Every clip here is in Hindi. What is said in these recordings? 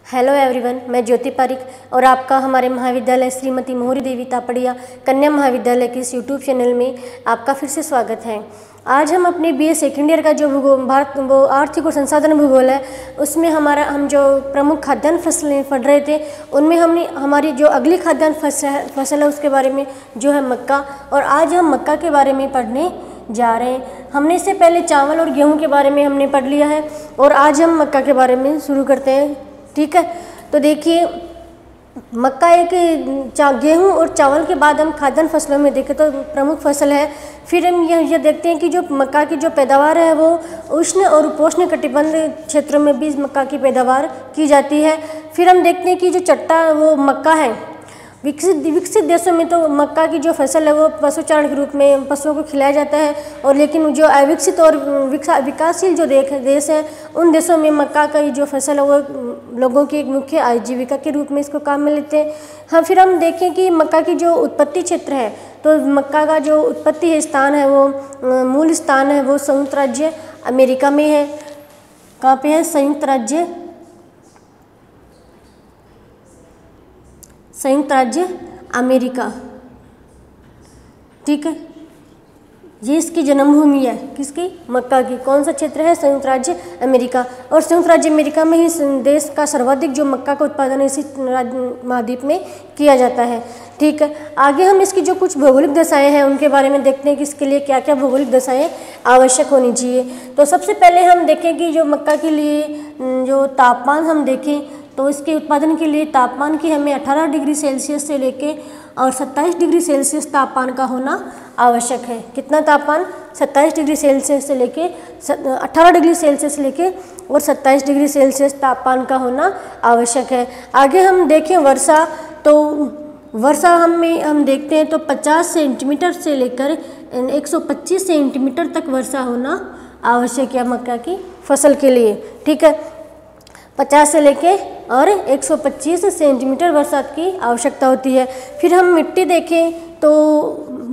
हेलो एवरीवन, मैं ज्योति पारिक और आपका हमारे महाविद्यालय श्रीमती मोहरी देवी तापड़िया कन्या महाविद्यालय के इस यूट्यूब चैनल में आपका फिर से स्वागत है। आज हम अपने बीए सेकेंड ईयर का जो वो आर्थिक और संसाधन भूगोल है, उसमें हम जो प्रमुख खाद्यान्न फसलें पढ़ रहे थे, उनमें हमने हमारी जो अगली खाद्यान्न फसल है उसके बारे में जो है मक्का, और आज हम मक्का के बारे में पढ़ने जा रहे हैं। हमने इससे पहले चावल और गेहूँ के बारे में हमने पढ़ लिया है और आज हम मक्का के बारे में शुरू करते हैं। ठीक है, तो देखिए मक्का एक गेहूं और चावल के बाद हम खाद्यान्न फसलों में देखें तो प्रमुख फसल है। फिर हम यह देखते हैं कि जो मक्का की जो पैदावार है वो उष्ण और उपोष्ण कटिबंध क्षेत्रों में भी मक्का की पैदावार की जाती है। फिर हम देखते हैं कि जो चट्टा वो मक्का है, विकसित देशों में तो मक्का की जो फसल है वो पशुचारण के रूप में पशुओं को खिलाया जाता है, और लेकिन जो अविकसित और विकासशील जो देश है उन देशों में मक्का का जो फसल है वो लोगों की एक मुख्य आजीविका के रूप में इसको काम में लेते हैं। हाँ, फिर हम देखें कि मक्का की जो उत्पत्ति क्षेत्र है, तो मक्का का जो उत्पत्ति है स्थान है वो मूल स्थान है वो संयुक्त राज्य अमेरिका में है। कहाँ पे है? संयुक्त राज्य अमेरिका। ठीक है, ये इसकी जन्मभूमि है, किसकी? मक्का की। कौन सा क्षेत्र है? संयुक्त राज्य अमेरिका। और संयुक्त राज्य अमेरिका में ही देश का सर्वाधिक जो मक्का का उत्पादन है इसी महाद्वीप में किया जाता है। ठीक है, आगे हम इसकी जो कुछ भौगोलिक दशाएं हैं उनके बारे में देखते हैं कि इसके लिए क्या क्या भौगोलिक दशाएं आवश्यक होनी चाहिए। तो सबसे पहले हम देखें कि जो मक्का के लिए जो तापमान हम देखें तो इसके उत्पादन के लिए तापमान की हमें 18 डिग्री सेल्सियस से लेके और 27 डिग्री सेल्सियस तापमान का होना आवश्यक है। कितना तापमान? 27 डिग्री सेल्सियस से लेके 18 डिग्री सेल्सियस से लेके और 27 डिग्री सेल्सियस तापमान का होना आवश्यक है। आगे हम देखें वर्षा, तो वर्षा हम देखते हैं तो 50 सेंटीमीटर से लेकर 125 सेंटीमीटर तक वर्षा होना आवश्यक है मक्का की फसल के लिए। ठीक है, 50 से लेके और 125 सेंटीमीटर बरसात की आवश्यकता होती है। फिर हम मिट्टी देखें तो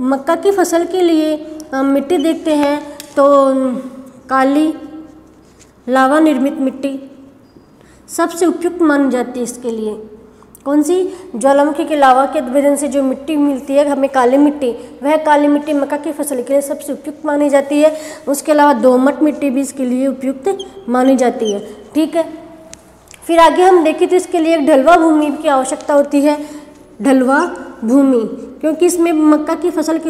मक्का की फसल के लिए हम मिट्टी देखते हैं तो काली लावा निर्मित मिट्टी सबसे उपयुक्त मानी जाती है इसके लिए। कौन सी? ज्वालामुखी के लावा के वजन से जो मिट्टी मिलती है हमें काली मिट्टी, वह काली मिट्टी मक्का की फसल के लिए सबसे उपयुक्त मानी जाती है। उसके अलावा दोमट मिट्टी भी इसके लिए उपयुक्त मानी जाती है। ठीक है, फिर आगे हम देखें तो इसके लिए एक ढलवा भूमि की आवश्यकता होती है। ढलवा भूमि, क्योंकि इसमें मक्का की फसल के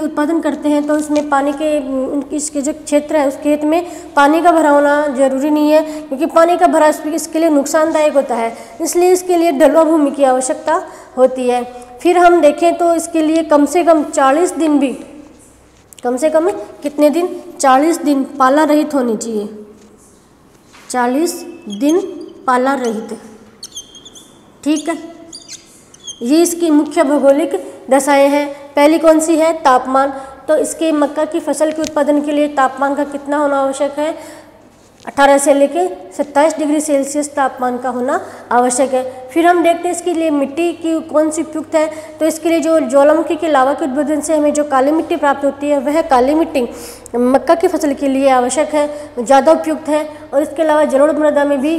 उत्पादन करते हैं तो इसमें पानी के इसके जो क्षेत्र है उस खेत में पानी का भरा होना जरूरी नहीं है, क्योंकि पानी का भरा इसके लिए नुकसानदायक होता है, इसलिए इसके लिए ढलवा भूमि की आवश्यकता होती है। फिर हम देखें तो इसके लिए कम से कम 40 दिन भी, कम से कम कितने दिन? 40 दिन पाला रहित होनी चाहिए। 40 दिन पाला रहित। ठीक है, ये इसकी मुख्य भौगोलिक दशाएं हैं। पहली कौन सी है? तापमान। तो इसके मक्का की फसल के उत्पादन के लिए तापमान का कितना होना आवश्यक है? 18 से लेके 27 डिग्री सेल्सियस तापमान का होना आवश्यक है। फिर हम देखते हैं इसके लिए मिट्टी की कौन सी उपयुक्त है। तो इसके लिए जो ज्वालामुखी के लावा के उत्पादन से हमें जो काली मिट्टी प्राप्त होती है वह काली मिट्टी मक्का की फसल के लिए आवश्यक है, ज़्यादा उपयुक्त है। और इसके अलावा जलोढ़ मृदा में भी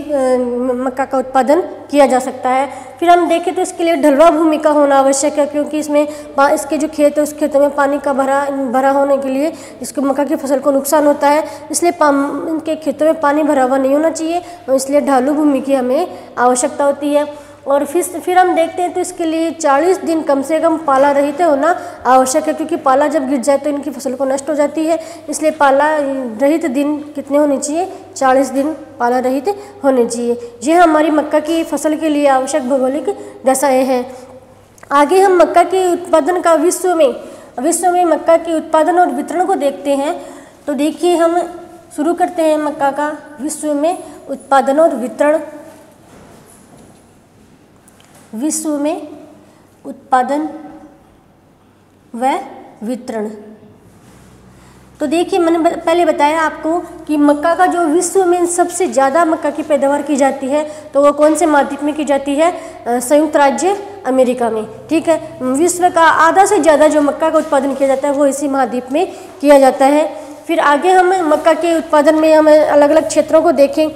मक्का का उत्पादन किया जा सकता है। फिर हम देखें तो इसके लिए ढलवा भूमि का होना आवश्यक है, क्योंकि इसमें इसके जो खेत है उस खेतों में पानी का भरा होने के लिए इसको मक्का की फसल को नुकसान होता है, इसलिए इनके खेतों में पानी भरा हुआ नहीं होना चाहिए, और इसलिए ढालू भूमि की हमें आवश्यकता होती है। और फिर हम देखते हैं तो इसके लिए 40 दिन कम से कम पाला रहित होना आवश्यक है, क्योंकि पाला जब गिर जाए तो इनकी फसल को नष्ट हो जाती है, इसलिए पाला रहित दिन कितने होने चाहिए? 40 दिन पाला रहित होने चाहिए। ये हमारी मक्का की फसल के लिए आवश्यक भौगोलिक दशाएं हैं। आगे हम मक्का के उत्पादन का विश्व में मक्का के उत्पादन और वितरण को देखते हैं। तो देखिए हम शुरू करते हैं मक्का का विश्व में उत्पादन और वितरण। विश्व में उत्पादन व वितरण। तो देखिए मैंने पहले बताया आपको कि मक्का का जो विश्व में सबसे ज़्यादा मक्का की पैदावार की जाती है तो वो कौन से महाद्वीप में की जाती है? संयुक्त राज्य अमेरिका में। ठीक है, विश्व का आधा से ज़्यादा जो मक्का का उत्पादन किया जाता है वो इसी महाद्वीप में किया जाता है। फिर आगे हम मक्का के उत्पादन में हम अलग अलग क्षेत्रों को देखें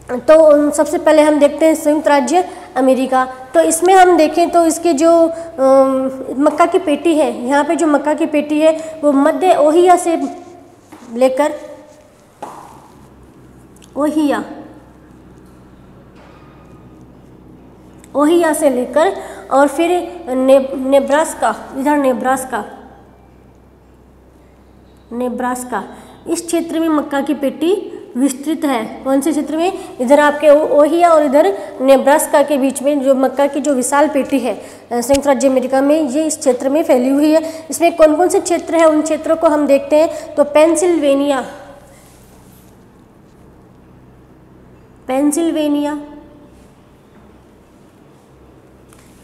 तो सबसे पहले हम देखते हैं संयुक्त राज्य अमेरिका। तो इसमें हम देखें तो इसके जो मक्का की पेटी है, यहाँ पे जो मक्का की पेटी है वो मध्य ओहियो से लेकर ओहियो से लेकर और फिर नेब्रास्का, इधर नेब्रास्का इस क्षेत्र में मक्का की पेटी विस्तृत है। कौन से क्षेत्र में? इधर आपके ओहियो और इधर नेब्रास्का के बीच में जो मक्का की जो विशाल पेटी है संयुक्त राज्य अमेरिका में, ये इस क्षेत्र में फैली हुई है। इसमें कौन कौन से क्षेत्र हैं, उन क्षेत्रों को हम देखते हैं। तो पेंसिल्वेनिया,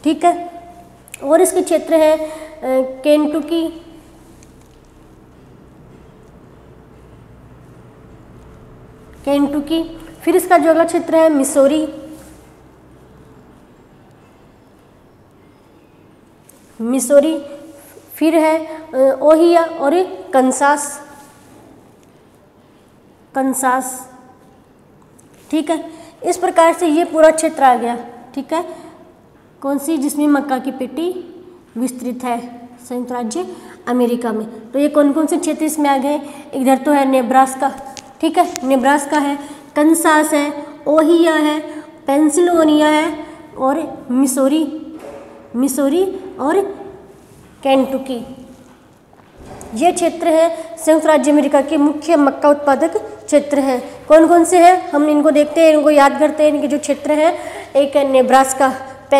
ठीक है, और इसके क्षेत्र है केंटुकी, फिर इसका जो अगला क्षेत्र है मिसौरी, फिर है ओहियो और कंसास, ठीक है। इस प्रकार से ये पूरा क्षेत्र आ गया, ठीक है, कौन सी, जिसमें मक्का की पेटी विस्तृत है संयुक्त राज्य अमेरिका में। तो ये कौन कौन से क्षेत्र इसमें आ गए? इधर तो है नेब्रास्का, ठीक है, नेब्रास्का है, कंसास है, ओहियो है, पेंसिल्वेनिया है और मिसौरी और केंटुकी। ये क्षेत्र है संयुक्त राज्य अमेरिका के मुख्य मक्का उत्पादक क्षेत्र हैं। कौन कौन से हैं, हम इनको देखते हैं, इनको याद करते हैं। इनके जो क्षेत्र हैं, एक है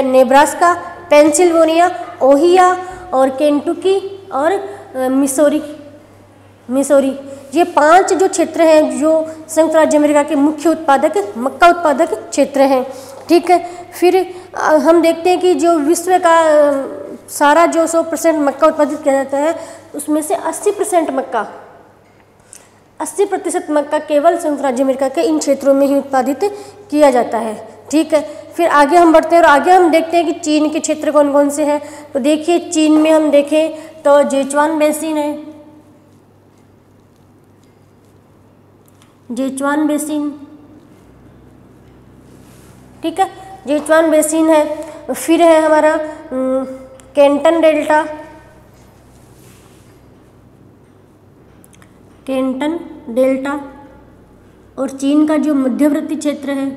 नेब्रास्का, पेंसिल्वेनिया, ओहियो और केंटुकी और मिसौरी। ये 5 जो क्षेत्र हैं जो संयुक्त राज्य अमेरिका के मुख्य मक्का उत्पादक क्षेत्र हैं, ठीक है। फिर हम देखते हैं कि जो विश्व का सारा जो 100% मक्का उत्पादित किया जाता है, उसमें से 80% मक्का केवल संयुक्त राज्य अमेरिका के इन क्षेत्रों में ही उत्पादित किया जाता है, ठीक है। फिर आगे हम बढ़ते हैं और आगे हम देखते हैं कि चीन के क्षेत्र कौन कौन से हैं। तो देखिए, चीन में हम देखें तो जेचुआन बेसिन, ठीक है, जेचुआन बेसिन है। फिर है हमारा केंटन डेल्टा और चीन का जो मध्यवर्ती क्षेत्र है,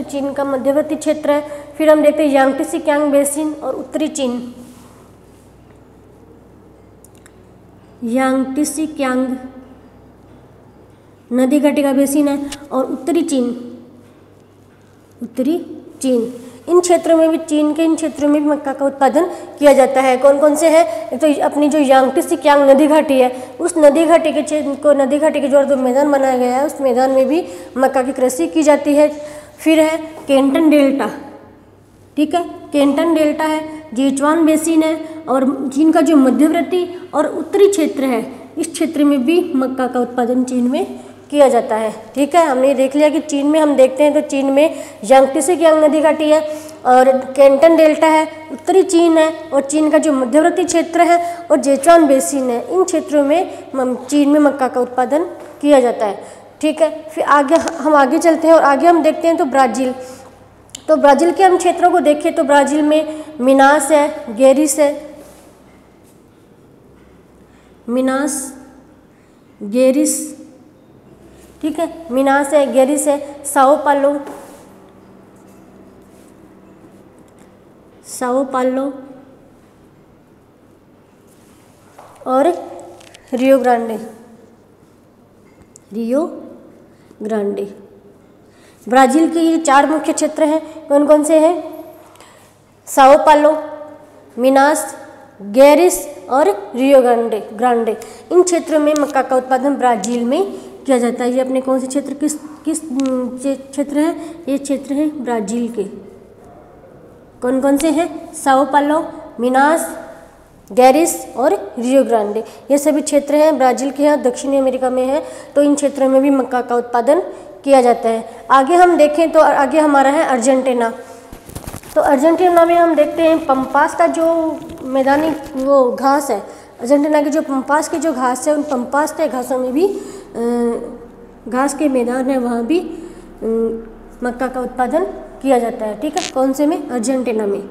चीन का मध्यवर्ती क्षेत्र है। फिर हम देखते हैं यांगत्से कियांग बेसिन और उत्तरी चीन, यांगत्से कियांग नदी घाटी का बेसिन है और उत्तरी चीन। इन क्षेत्रों में भी, चीन के इन क्षेत्रों में भी मक्का का उत्पादन किया जाता है। कौन कौन से हैं? एक तो अपनी जो यांगत्से कियांग नदी घाटी है, उस नदी घाटी के जो मैदान बनाया गया है, उस मैदान में भी मक्का की कृषि की जाती है। फिर है केंटन डेल्टा, ठीक है, केंटन डेल्टा है, जेचुआन बेसिन है और चीन का जो मध्यवर्ती और उत्तरी क्षेत्र है, इस क्षेत्र में भी मक्का का उत्पादन चीन में किया जाता है, ठीक है। हमने देख लिया कि चीन में हम देखते हैं तो चीन में यांगत्से कियांग नदी घाटी है और केंटन डेल्टा है, उत्तरी चीन है और चीन का जो मध्यवर्ती क्षेत्र है और जेचुआन बेसिन है। इन क्षेत्रों में चीन में मक्का का उत्पादन किया जाता है, ठीक है। फिर हम आगे चलते हैं और आगे हम देखते हैं तो ब्राज़ील। तो ब्राज़ील के हम क्षेत्रों को देखें तो ब्राज़ील में मिनास है, गेरिस, ठीक है, मिनास है, गेरिस है, साओ और रियो ग्रांडे। ब्राज़ील के ये 4 मुख्य क्षेत्र हैं। कौन कौन से हैं? साओ पालो, मिनास, गेरिस और रियो ग्रांडे। इन क्षेत्रों में मक्का का उत्पादन ब्राज़ील में किया जाता है। ये अपने कौन से क्षेत्र, किस क्षेत्र हैं? ये क्षेत्र हैं ब्राज़ील के। कौन कौन से हैं? साओ पालो, मिनास, गेरिस और रियो ग्रांडे। ये सभी क्षेत्र हैं ब्राज़ील के यहाँ दक्षिणी अमेरिका में है। तो इन क्षेत्रों में भी मक्का का उत्पादन किया जाता है। आगे हम देखें तो आगे हमारा है अर्जेंटीना। तो अर्जेंटीना में हम देखते हैं पंपास का जो मैदानी वो घास है, अर्जेंटीना की जो पंपास की जो घास है, उन पंपास के घासों में भी घास के मैदान है, वहाँ भी मक्का का उत्पादन किया जाता है। ठीक है, कौन से में? अर्जेंटीना में।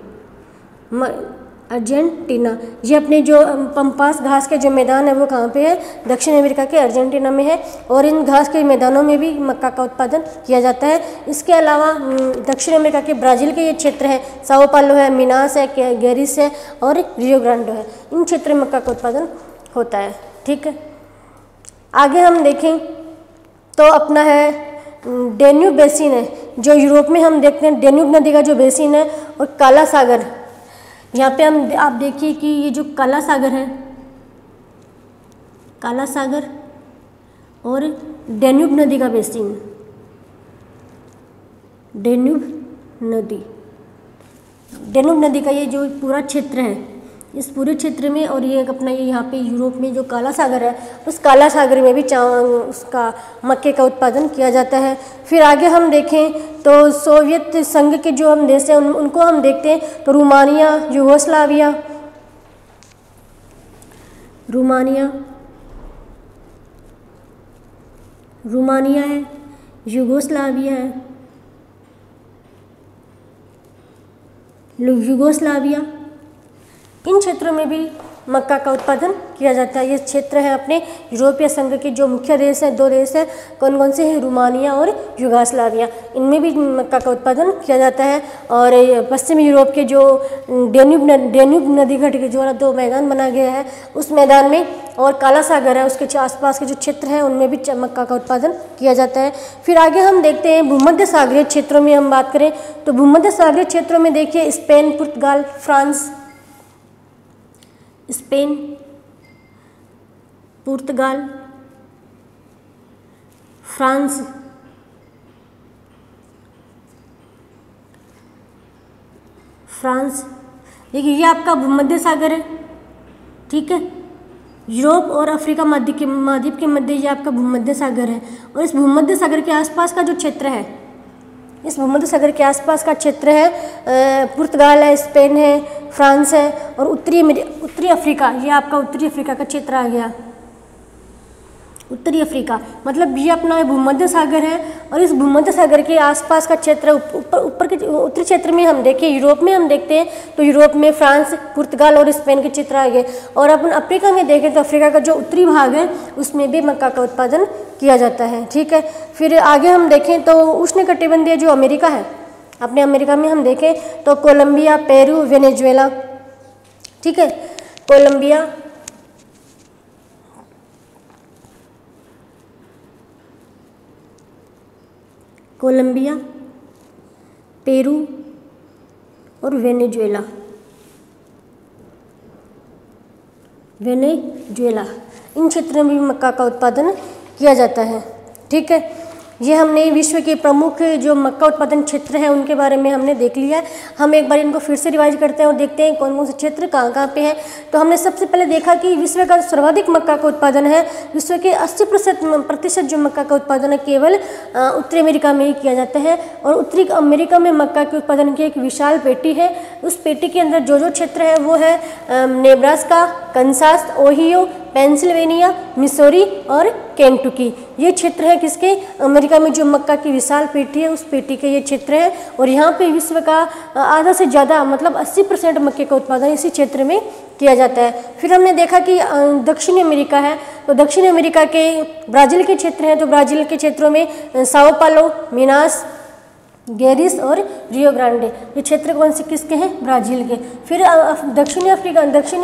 अर्जेंटीना, ये अपने जो पंपास घास के जो मैदान है वो कहाँ पे है? दक्षिण अमेरिका के अर्जेंटीना में है। और इन घास के मैदानों में भी मक्का का उत्पादन किया जाता है। इसके अलावा दक्षिण अमेरिका के ब्राज़ील के ये क्षेत्र है, साओ पालो है, मिनास है, गेरिस है और रियो ग्रांडे है, इन क्षेत्रों में मक्का का उत्पादन होता है। ठीक है, आगे हम देखें तो अपना है डेन्यूब बेसिन है, जो यूरोप में हम देखते हैं डेन्यूब नदी का जो बेसिन है, और काला सागर। यहाँ पे हम आप देखिए कि ये जो काला सागर है, काला सागर और डेन्यूब नदी का बेसिन, डेन्यूब नदी का ये जो पूरा क्षेत्र है, इस पूरे क्षेत्र में, और ये अपना ये यहाँ पे यूरोप में जो काला सागर है, उस काला सागर में भी उसका मक्के का उत्पादन किया जाता है। फिर आगे हम देखें तो सोवियत संघ के जो हम देश हैं उनको हम देखते हैं तो रोमानिया, यूगोस्लाविया, रोमानिया है, यूगोस्लाविया है, यूगोस्लाविया, इन क्षेत्रों में भी मक्का का उत्पादन किया जाता है। ये क्षेत्र है अपने यूरोपीय संघ के जो मुख्य देश हैं, 2 देश हैं, कौन कौन से हैं? रोमानिया और यूगोस्लाविया, इनमें भी मक्का का उत्पादन किया जाता है। और पश्चिमी यूरोप के जो डेन्यूब नदी घाट के जो 2 मैदान बना गया है, उस मैदान में, और काला सागर है उसके आसपास के जो क्षेत्र हैं उनमें भी मक्का का उत्पादन किया जाता है। फिर आगे हम देखते हैं भूमध्य सागरीय क्षेत्रों में हम बात करें तो भूमध्य सागरीय क्षेत्रों में देखिए स्पेन, पुर्तगाल, फ्रांस, स्पेन, पुर्तगाल, फ्रांस, देखिए ये आपका भूमध्य सागर है। ठीक है, यूरोप और अफ्रीका महाद्वीप के मध्य ये आपका भूमध्य सागर है। और इस भूमध्य सागर के आसपास का जो क्षेत्र है, इस भूमध्य सागर के आसपास का क्षेत्र है पुर्तगाल है, स्पेन है, फ्रांस है, और उत्तरी अफ्रीका, ये आपका उत्तरी अफ्रीका का क्षेत्र आ गया। उत्तरी अफ्रीका मतलब ये अपना भूमध्य सागर है, और इस भूमध्य सागर के आसपास का क्षेत्र ऊपर के उत्तरी क्षेत्र में हम देखें, यूरोप में हम देखते हैं तो यूरोप में फ्रांस, पुर्तगाल और स्पेन के क्षेत्र आ गए। और अपन अफ्रीका में देखें तो अफ्रीका का जो उत्तरी भाग है उसमें भी मक्का का उत्पादन किया जाता है। ठीक है, फिर आगे हम देखें तो उष्णकटिबंधीय जो अमेरिका है, अपने अमेरिका में हम देखें तो कोलंबिया, पेरू, वेनेजुएला। ठीक है, कोलंबिया, पेरू और वेनेजुएला, इन क्षेत्रों में भी मक्का का उत्पादन किया जाता है। ठीक है, ये हमने विश्व के प्रमुख जो मक्का उत्पादन क्षेत्र हैं उनके बारे में हमने देख लिया है। हम एक बार इनको फिर से रिवाइज करते हैं और देखते हैं कौन कौन से क्षेत्र कहाँ कहाँ पे हैं। तो हमने सबसे पहले देखा कि विश्व का सर्वाधिक मक्का का उत्पादन है, विश्व के 80% जो मक्का का उत्पादन है केवल उत्तरी अमेरिका में ही किया जाता है। और उत्तरी अमेरिका में मक्का के उत्पादन की एक विशाल पेटी है। उस पेटी के अंदर जो जो क्षेत्र है वो है Nebraska, Kansas, Ohio, Pennsylvania, Missouri और केंटुकी। ये क्षेत्र है किसके? अमेरिका में जो मक्का की विशाल पेटी है उस पेटी के ये क्षेत्र है। और यहाँ पे विश्व का आधा से ज़्यादा मतलब 80% मक्के का उत्पादन इसी क्षेत्र में किया जाता है। फिर हमने देखा कि दक्षिणी अमेरिका है, तो दक्षिण अमेरिका के ब्राज़ील के क्षेत्र हैं, तो ब्राज़ील के क्षेत्रों में साओ पालो, मिनास, गेरिस और रियो ग्रांडे, ये क्षेत्र कौन से किसके हैं? ब्राज़ील के। फिर दक्षिणी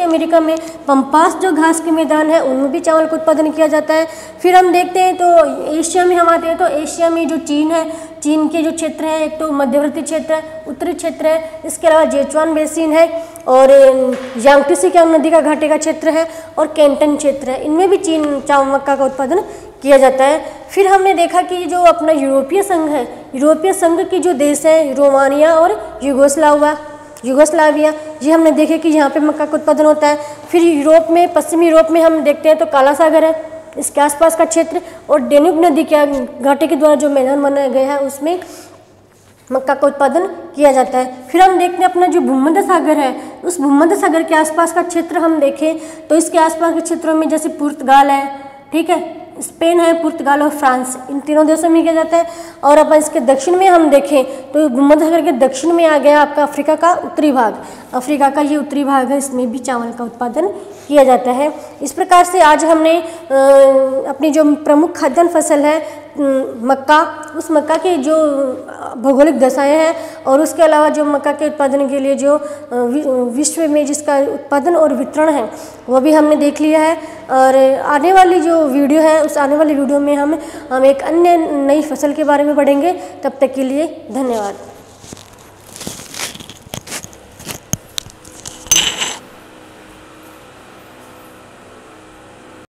अमेरिका में पंपास जो घास के मैदान है उनमें भी चावल का उत्पादन किया जाता है। फिर हम देखते हैं तो एशिया में हम आते हैं तो एशिया में जो चीन है, चीन के जो क्षेत्र है एक तो मध्यवर्ती क्षेत्र है, उत्तरी क्षेत्र है, इसके अलावा जेचुआन बेसिन है और यांगत्से कियांग नदी का घाटे का क्षेत्र है और कैंटन क्षेत्र है, इनमें भी चीन चावल मक्का का उत्पादन किया जाता है। फिर हमने देखा कि जो अपना यूरोपीय संघ है, यूरोपीय संघ की जो देश है रोमानिया और यूगोस्लाविया, ये हमने देखे कि यहाँ पे मक्का का उत्पादन होता है। फिर यूरोप में, पश्चिमी यूरोप में हम देखते हैं तो काला सागर है, इसके आसपास का क्षेत्र और डेन्यूब नदी के घाटे के द्वारा जो मैदान बनाया गया है उसमें मक्का का उत्पादन किया जाता है। फिर हम देखते हैं अपना जो भूमध्य सागर है, उस भूमध्य सागर के आसपास का क्षेत्र हम देखें तो इसके आसपास के क्षेत्रों में जैसे पुर्तगाल है, ठीक है, स्पेन है, पुर्तगाल और फ्रांस, इन तीनों देशों में किया जाता है। और अपन इसके दक्षिण में हम देखें तो भूमध्य सागर के दक्षिण में आ गया आपका अफ्रीका का उत्तरी भाग। अफ्रीका का ये उत्तरी भाग है, इसमें भी चावल का उत्पादन किया जाता है। इस प्रकार से आज हमने अपनी जो प्रमुख खाद्यान्न फसल है मक्का, उस मक्का की जो भौगोलिक दशाएं हैं और उसके अलावा जो मक्का के उत्पादन के लिए जो विश्व में जिसका उत्पादन और वितरण है वो भी हमने देख लिया है। और आने वाली जो वीडियो है उस आने वाली वीडियो में हम एक अन्य नई फसल के बारे में पढ़ेंगे। तब तक के लिए धन्यवाद।